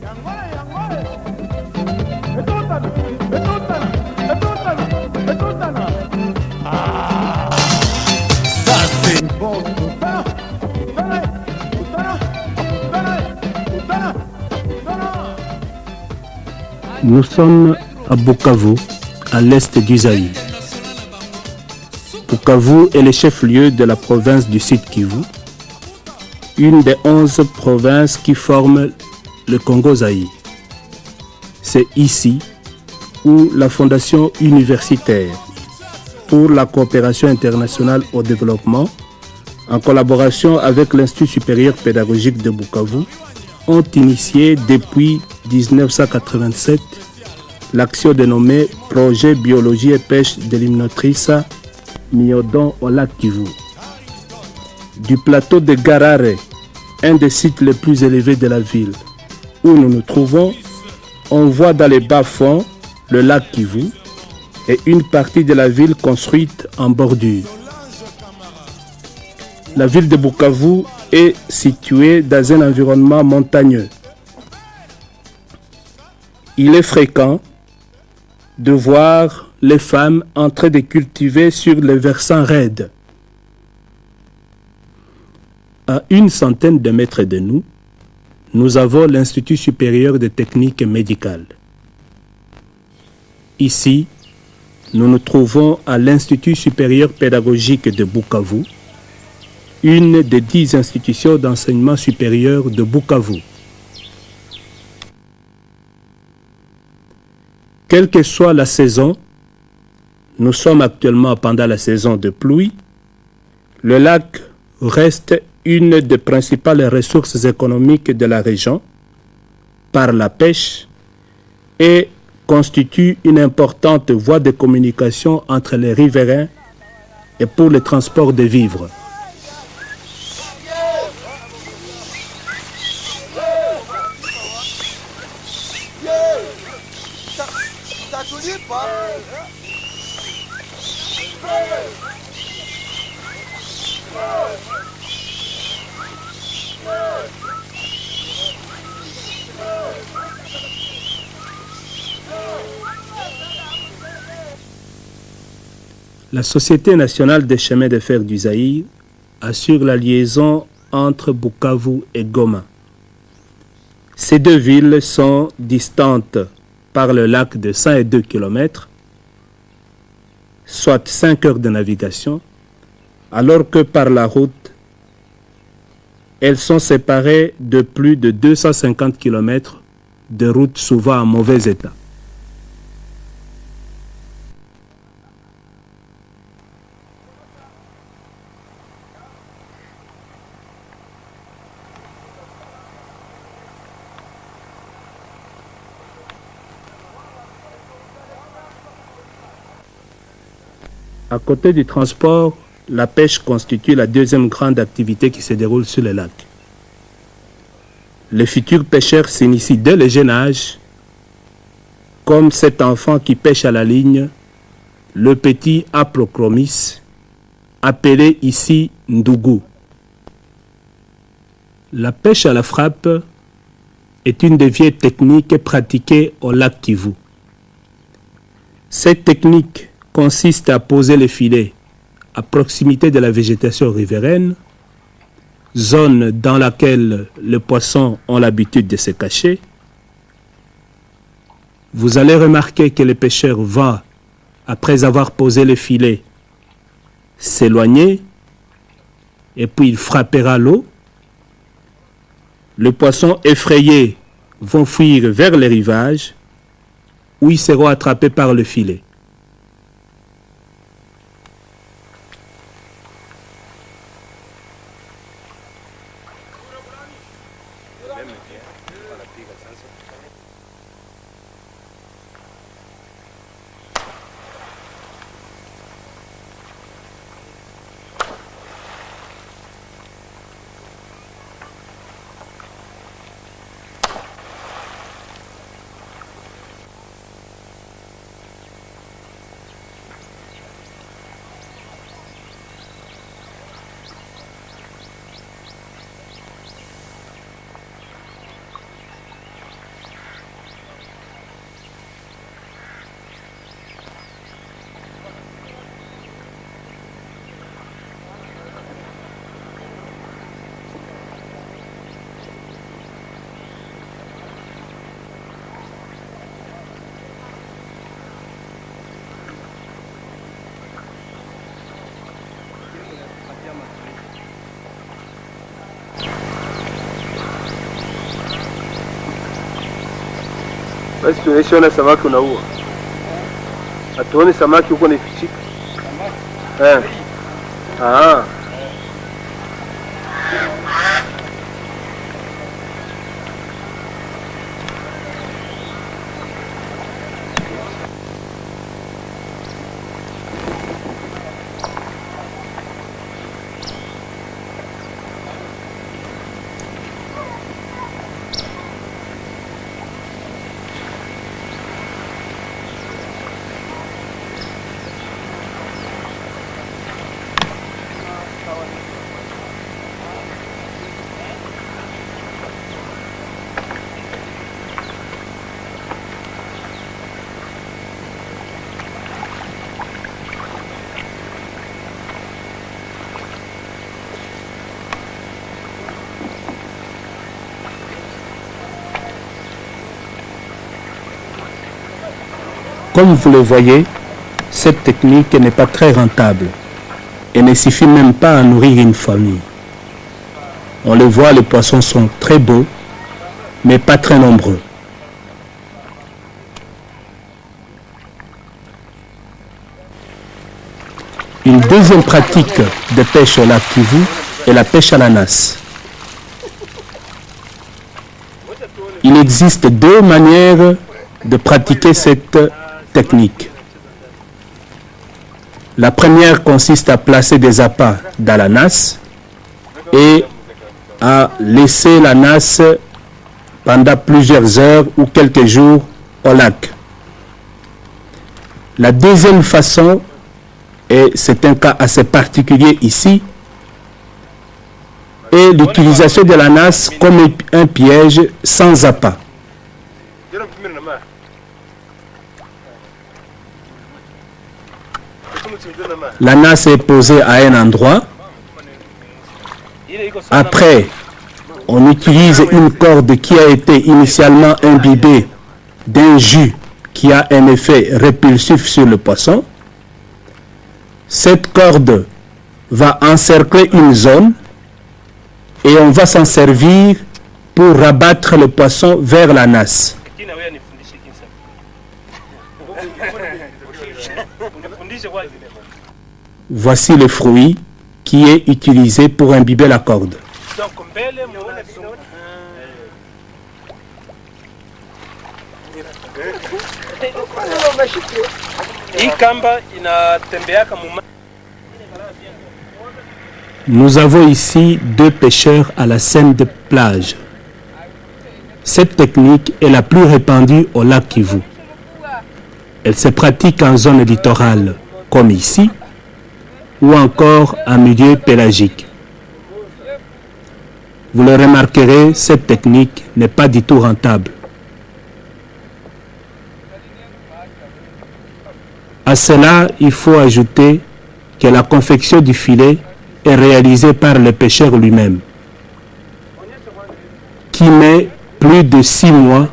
Ça c'est bon. Nous sommes à Bukavu, à l'est du Zaïre. Bukavu est le chef-lieu de la province du Sud Kivu, une des 11 provinces qui forment le Congo-Zaïre. C'est ici où la Fondation universitaire pour la coopération internationale au développement, en collaboration avec l'Institut supérieur pédagogique de Bukavu, ont initié depuis 1987 l'action dénommée Projet Biologie et Pêche de l'Hymnotrice Miodon au lac Kivu. Du plateau de Garare, un des sites les plus élevés de la ville, où nous nous trouvons, on voit dans les bas-fonds le lac Kivu et une partie de la ville construite en bordure. La ville de Bukavu est située dans un environnement montagneux. Il est fréquent de voir les femmes en train de cultiver sur les versants raides. À une centaine de mètres de nous, nous avons l'Institut supérieur de techniques médicales. Ici, nous nous trouvons à l'Institut supérieur pédagogique de Bukavu, une des 10 institutions d'enseignement supérieur de Bukavu. Quelle que soit la saison, nous sommes actuellement pendant la saison de pluie, le lac reste une des principales ressources économiques de la région par la pêche et constitue une importante voie de communication entre les riverains et pour le transport de vivres. La Société nationale des chemins de fer du Zaïre assure la liaison entre Bukavu et Goma. Ces deux villes sont distantes par le lac de 102 km, soit 5 heures de navigation, alors que par la route, elles sont séparées de plus de 250 km de routes souvent en mauvais état. À côté du transport, la pêche constitue la deuxième grande activité qui se déroule sur le lac. Les futurs pêcheurs s'initient dès le jeune âge, comme cet enfant qui pêche à la ligne, le petit Aplocromis, appelé ici Ndougou. La pêche à la frappe est une des vieilles techniques pratiquées au lac Kivu. Cette technique consiste à poser les filets à proximité de la végétation riveraine, zone dans laquelle les poissons ont l'habitude de se cacher. Vous allez remarquer que le pêcheur va, après avoir posé les filets, s'éloigner et puis il frappera l'eau. Les poissons effrayés vont fuir vers les rivages où ils seront attrapés par le filet. Basi tunaishaona samaki unaua. Hatuone samaki huko naifichika. Ah. Comme vous le voyez, cette technique n'est pas très rentable et ne suffit même pas à nourrir une famille. On le voit, les poissons sont très beaux, mais pas très nombreux. Une deuxième pratique de pêche au lac Kivu est la pêche à la nasse. Il existe deux manières de pratiquer cette technique. La première consiste à placer des appâts dans la nasse et à laisser la nasse pendant plusieurs heures ou quelques jours au lac. La deuxième façon, et c'est un cas assez particulier ici, est l'utilisation de la nasse comme un piège sans appât. La nasse est posée à un endroit. Après, on utilise une corde qui a été initialement imbibée d'un jus qui a un effet répulsif sur le poisson. Cette corde va encercler une zone et on va s'en servir pour rabattre le poisson vers la nasse. Voici le fruit qui est utilisé pour imbiber la corde. Nous avons ici deux pêcheurs à la scène de plage. Cette technique est la plus répandue au lac Kivu. Elle se pratique en zone littorale, comme ici, ou encore en milieu pélagique. Vous le remarquerez, cette technique n'est pas du tout rentable. À cela, il faut ajouter que la confection du filet est réalisée par le pêcheur lui-même, qui met plus de 6 mois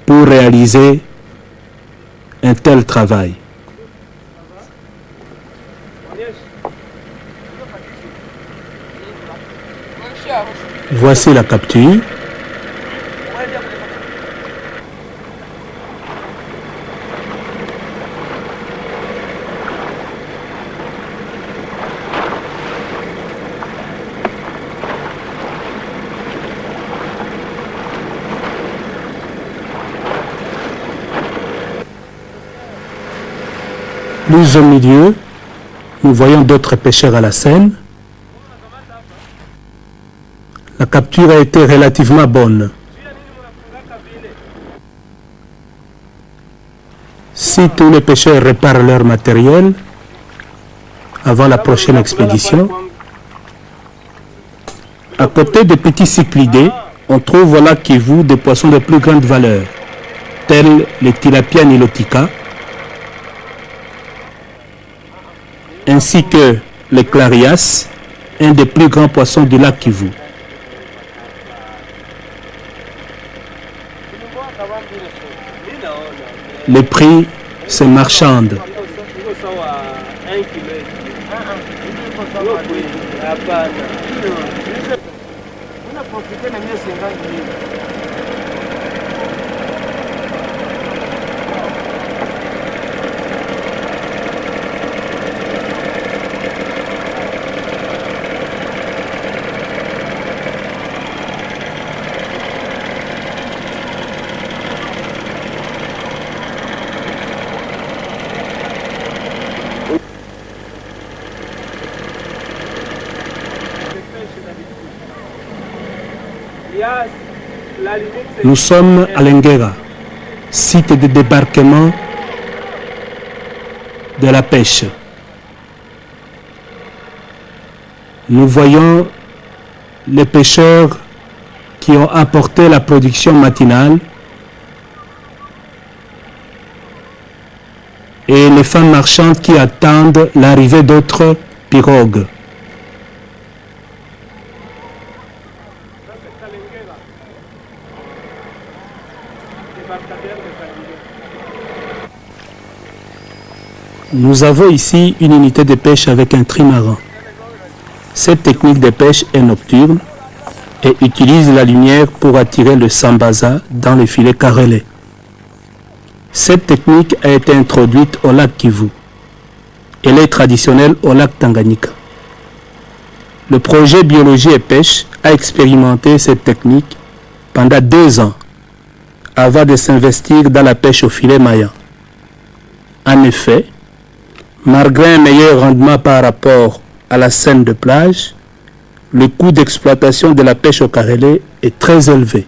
pour réaliser un tel travail. Voici la capture. Plus au milieu, nous voyons d'autres pêcheurs à la scène. La capture a été relativement bonne. Si tous les pêcheurs réparent leur matériel avant la prochaine expédition, à côté des petits cyclidés, on trouve au lac Kivu des poissons de plus grande valeur, tels les tilapia nilotica, ainsi que les clarias, un des plus grands poissons du lac Kivu. Les prix se marchandent. Nous sommes à Lenguera, site de débarquement de la pêche. Nous voyons les pêcheurs qui ont apporté la production matinale et les femmes marchandes qui attendent l'arrivée d'autres pirogues. Nous avons ici une unité de pêche avec un trimaran. Cette technique de pêche est nocturne et utilise la lumière pour attirer le sambaza dans les filets carrelés. Cette technique a été introduite au lac Kivu. Elle est traditionnelle au lac Tanganyika. Le projet Biologie et Pêche a expérimenté cette technique pendant 2 ans avant de s'investir dans la pêche au filet maillant. En effet, malgré un meilleur rendement par rapport à la seine de plage, le coût d'exploitation de la pêche au carrelé est très élevé.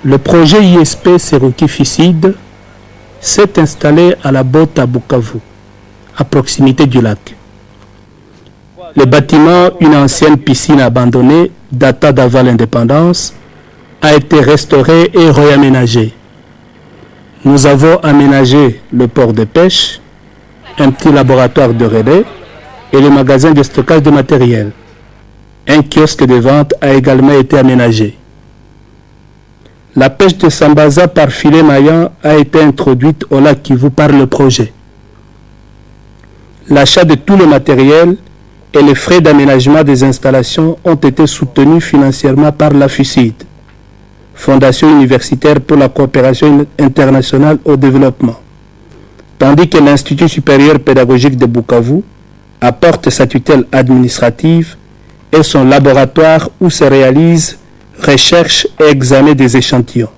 Le projet ISP Seruki Ficide s'est installé à la Botte à Bukavu, à proximité du lac. Le bâtiment, une ancienne piscine abandonnée datant d'avant l'indépendance, a été restauré et réaménagé. Nous avons aménagé le port de pêche, un petit laboratoire de relais et le magasin de stockage de matériel. Un kiosque de vente a également été aménagé. La pêche de sambaza par filet maillant a été introduite au lac Kivu par le projet. L'achat de tout le matériel et les frais d'aménagement des installations ont été soutenus financièrement par la FUCID, Fondation universitaire pour la coopération internationale au développement, tandis que l'Institut supérieur pédagogique de Bukavu apporte sa tutelle administrative et son laboratoire où se réalisent recherche et examen des échantillons.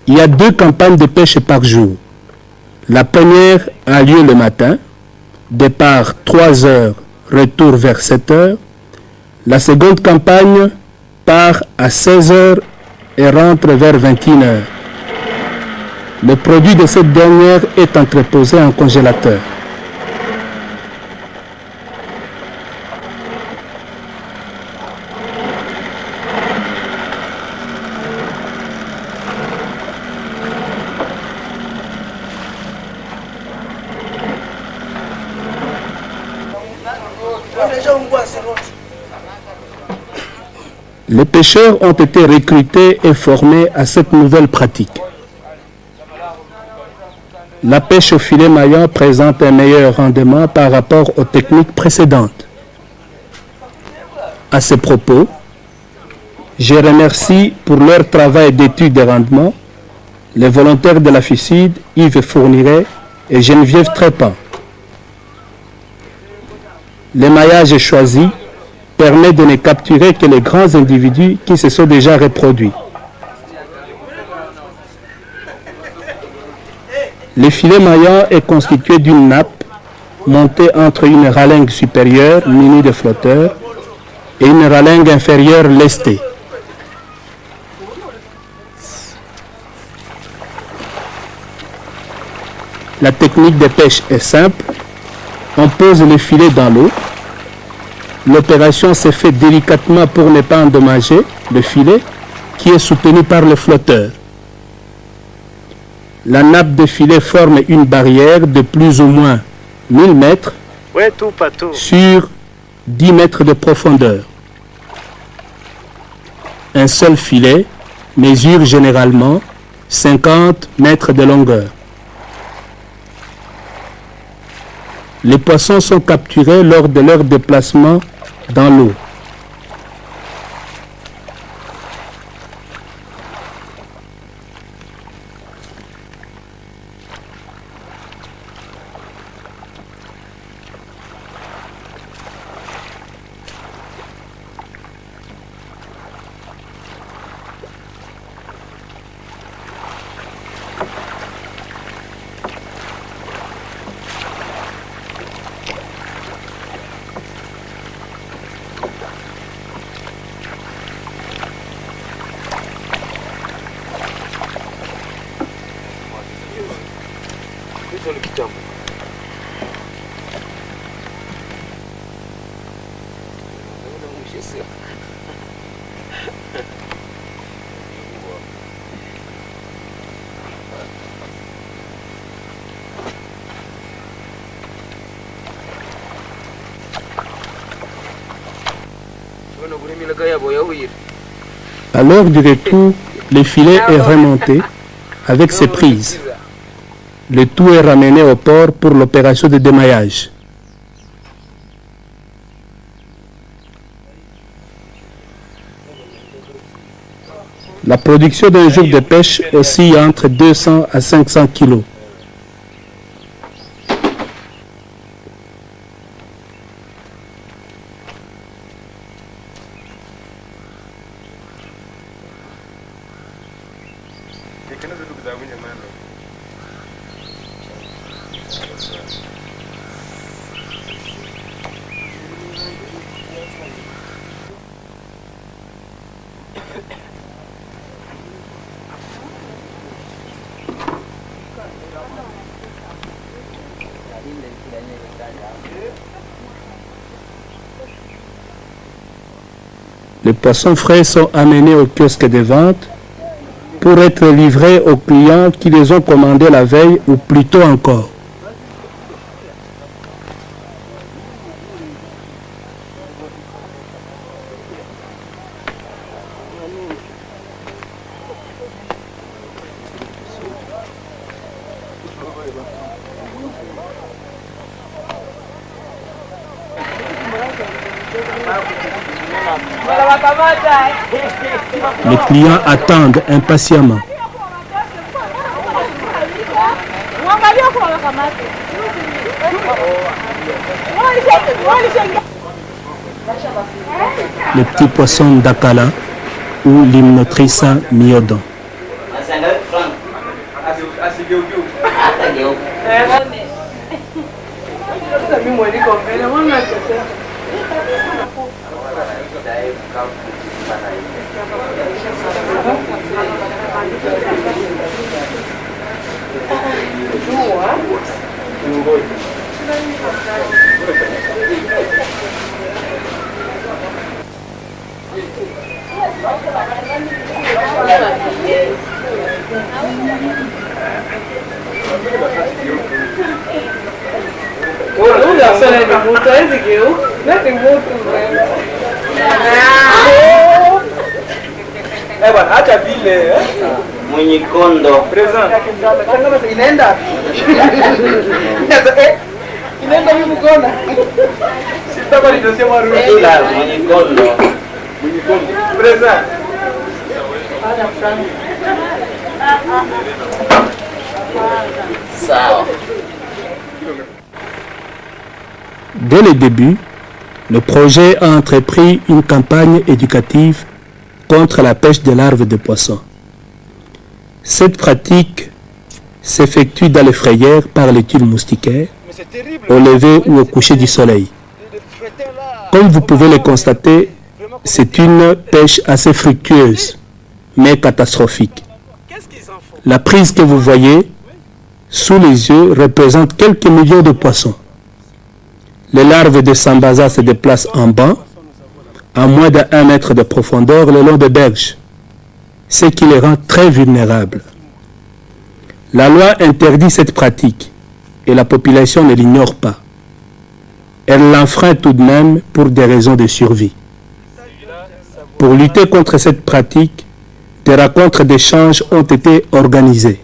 Il y a 2 campagnes de pêche par jour. La première a lieu le matin, départ 3 heures, retour vers 7 heures. La seconde campagne part à 16 heures et rentre vers 21 heures. Le produit de cette dernière est entreposé en congélateur. Les pêcheurs ont été recrutés et formés à cette nouvelle pratique. La pêche au filet maillant présente un meilleur rendement par rapport aux techniques précédentes. À ce propos, je remercie pour leur travail d'étude de rendement les volontaires de la FUCID, Yves Fourniret et Geneviève Trépan. L'émaillage choisi permet de ne capturer que les grands individus qui se sont déjà reproduits. Le filet maillant est constitué d'une nappe montée entre une ralingue supérieure munie de flotteurs et une ralingue inférieure lestée. La technique de pêche est simple. On pose le filet dans l'eau. L'opération se fait délicatement pour ne pas endommager le filet qui est soutenu par le flotteur. La nappe de filet forme une barrière de plus ou moins 1000 mètres sur 10 mètres de profondeur. Un seul filet mesure généralement 50 mètres de longueur. Les poissons sont capturés lors de leur déplacement dans l'eau. À l'heure du retour, le filet est remonté avec ses prises. Le tout est ramené au port pour l'opération de démaillage. La production d'un jour de pêche oscille entre 200 à 500 kilos. Les poissons frais sont amenés au kiosque de vente pour être livrés aux clients qui les ont commandés la veille ou plus tôt encore. Les clients attendent impatiemment. Les petits poissons d'Akala ou l'hymnotrissa miodon. Muñicondo. Inaenda. Inaenda mimi mkono. Sitakuwa ninasema rudi. Claro, Muñicondo. Present. Sawa. Dès le début, le projet a entrepris une campagne éducative contre la pêche des larves de poissons. Cette pratique s'effectue dans les frayères par les tuiles moustiquaires, au lever ou au coucher du soleil. Comme vous pouvez le constater, c'est une pêche assez fructueuse, mais catastrophique. La prise que vous voyez sous les yeux représente quelques millions de poissons. Les larves de Sambaza se déplacent en banc, à moins d'1 mètre de profondeur le long des berges, ce qui les rend très vulnérables. La loi interdit cette pratique et la population ne l'ignore pas. Elle l'enfreint tout de même pour des raisons de survie. Pour lutter contre cette pratique, des rencontres d'échange ont été organisées.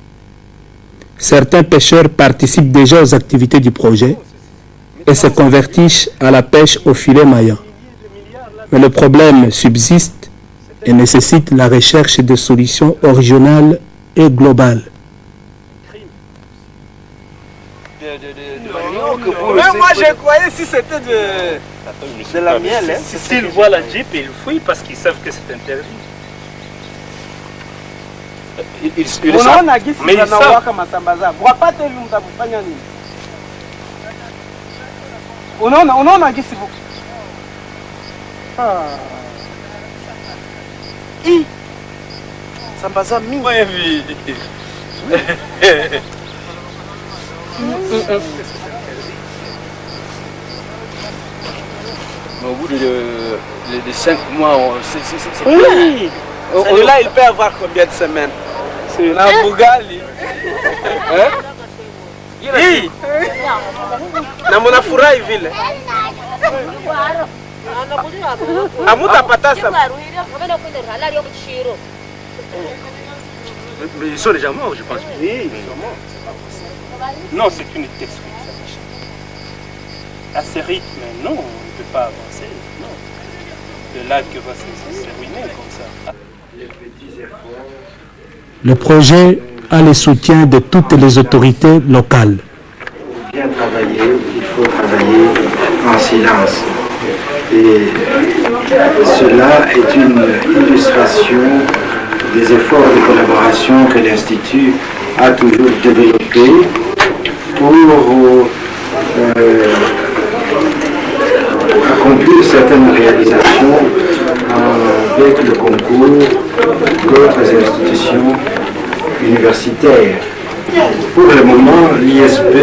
Certains pêcheurs participent déjà aux activités du projet et se convertissent à la pêche au filet maillant. Mais le problème subsiste et nécessite la recherche de solutions originales et globales. Mais moi je croyais si c'était de la miel. S'ils voient la Jeep, ils fuient parce qu'ils savent que c'est interdit. Unaona gisi wanawaka masambaza. Wapate hivi mtakufanya nini? Unaona gisi buku. Sambaza mingi. Mais au bout de 5 mois, c'est Oui. Celui-là, il peut avoir combien de semaines? Celui-là, Bougali. Hein? Oui. Namona furahi vile. Hamutapata ça. Mais ils sont déjà morts, je pense. Oui, ils sont morts. Non, c'est une excuse. À ce rythme, non, on ne peut pas avancer. Non. Le lac va se ruiner comme ça. Le projet a le soutien de toutes les autorités locales. Pour bien travailler, il faut travailler en silence. Et cela est une illustration des efforts de collaboration que l'Institut a toujours développés pour accomplir certaines réalisations avec le concours d'autres institutions universitaires. Pour le moment, l'ISP